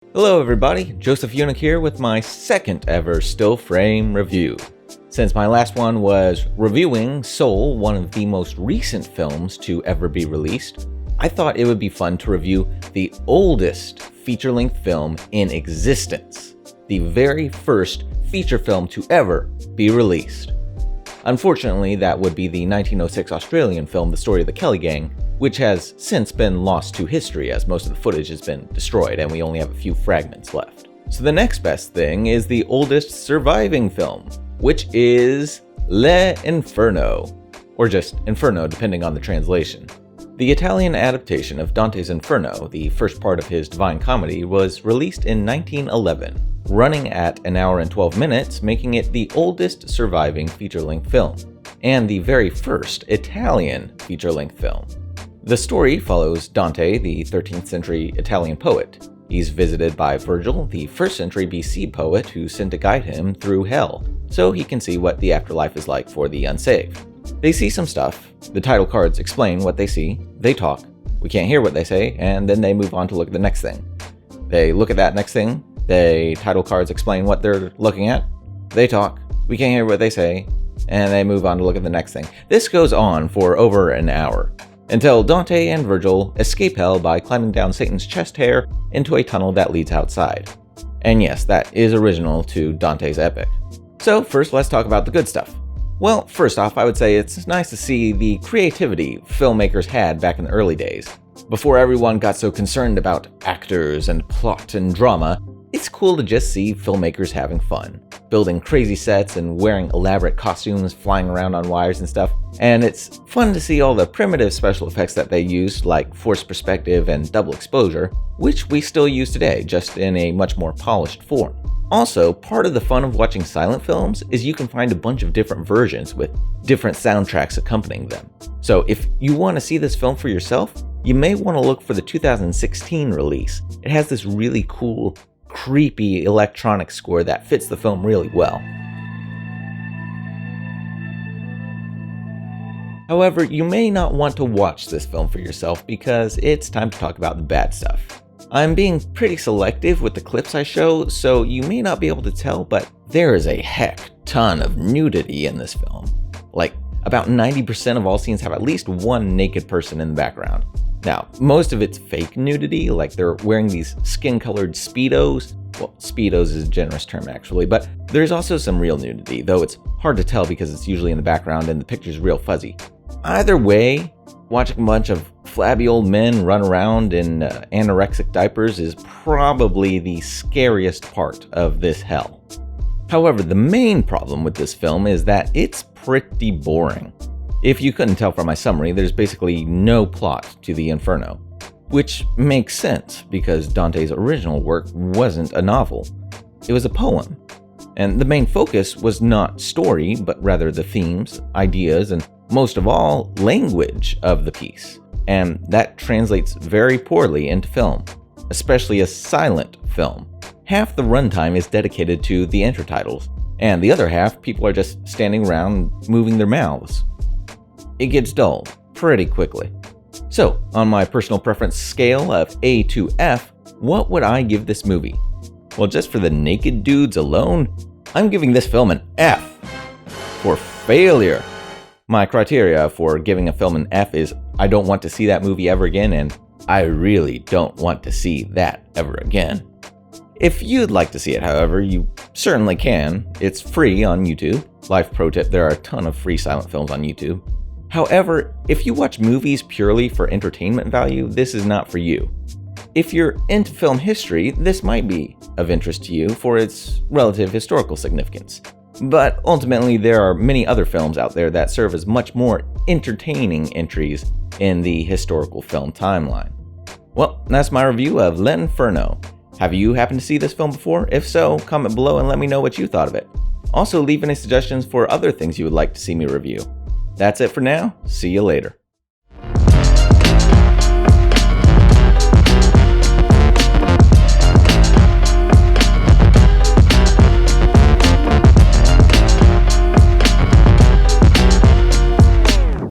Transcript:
Hello everybody, Josef Junek here with my second ever still frame review. Since my last one was reviewing Soul, one of the most recent films to ever be released, I thought it would be fun to review the oldest feature-length film in existence, the very first feature film to ever be released. Unfortunately, that would be the 1906 Australian film The Story of the Kelly Gang, which has since been lost to history as most of the footage has been destroyed and we only have a few fragments left. So the next best thing is the oldest surviving film, which is Inferno, or just Inferno depending on the translation. The Italian adaptation of Dante's Inferno, the first part of his Divine Comedy, was released in 1911, running at an hour and 12 minutes, making it the oldest surviving feature-length film, and the very first Italian feature-length film. The story follows Dante, the 13th century Italian poet. He's visited by Virgil, the 1st century BC poet who sent to guide him through hell, so he can see what the afterlife is like for the unsaved. They see some stuff, the title cards explain what they see, they talk, we can't hear what they say, and then they move on to look at the next thing. They look at that next thing, the title cards explain what they're looking at, they talk, we can't hear what they say, and they move on to look at the next thing. This goes on for over an hour, until Dante and Virgil escape hell by climbing down Satan's chest hair into a tunnel that leads outside. And yes, that is original to Dante's epic. So first, let's talk about the good stuff. Well, first off, I would say it's nice to see the creativity filmmakers had back in the early days. Before everyone got so concerned about actors and plot and drama, it's cool to just see filmmakers having fun, building crazy sets and wearing elaborate costumes, flying around on wires and stuff. And it's fun to see all the primitive special effects that they used, like forced perspective and double exposure, which we still use today, just in a much more polished form. Also, part of the fun of watching silent films is you can find a bunch of different versions with different soundtracks accompanying them. So if you want to see this film for yourself, you may want to look for the 2016 release. It has this really cool, creepy electronic score that fits the film really well. However, you may not want to watch this film for yourself because it's time to talk about the bad stuff. I'm being pretty selective with the clips I show, so you may not be able to tell, but there is a heck ton of nudity in this film. Like, about 90% of all scenes have at least one naked person in the background. Now, most of it's fake nudity, like they're wearing these skin-colored Speedos. Well, Speedos is a generous term actually, but there's also some real nudity, though it's hard to tell because it's usually in the background and the picture's real fuzzy. Either way, watching a bunch of flabby old men run around in anorexic diapers is probably the scariest part of this hell. However, the main problem with this film is that it's pretty boring. If you couldn't tell from my summary, there's basically no plot to the Inferno, which makes sense because Dante's original work wasn't a novel. It was a poem, and the main focus was not story, but rather the themes, ideas, and most of all, language of the piece. And that translates very poorly into film, especially a silent film. Half the runtime is dedicated to the intertitles, and the other half, people are just standing around moving their mouths. It gets dull pretty quickly. So, on my personal preference scale of A to F, what would I give this movie? Well, just for the naked dudes alone, I'm giving this film an F for failure. My criteria for giving a film an F is I don't want to see that movie ever again, and I really don't want to see that ever again. If you'd like to see it, however, you certainly can. It's free on YouTube. Life pro tip, there are a ton of free silent films on YouTube. However, if you watch movies purely for entertainment value, this is not for you. If you're into film history, this might be of interest to you for its relative historical significance. But ultimately, there are many other films out there that serve as much more entertaining entries in the historical film timeline. Well, that's my review of L'Inferno. Have you happened to see this film before? If so, comment below and let me know what you thought of it. Also, leave any suggestions for other things you would like to see me review. That's it for now. See you later.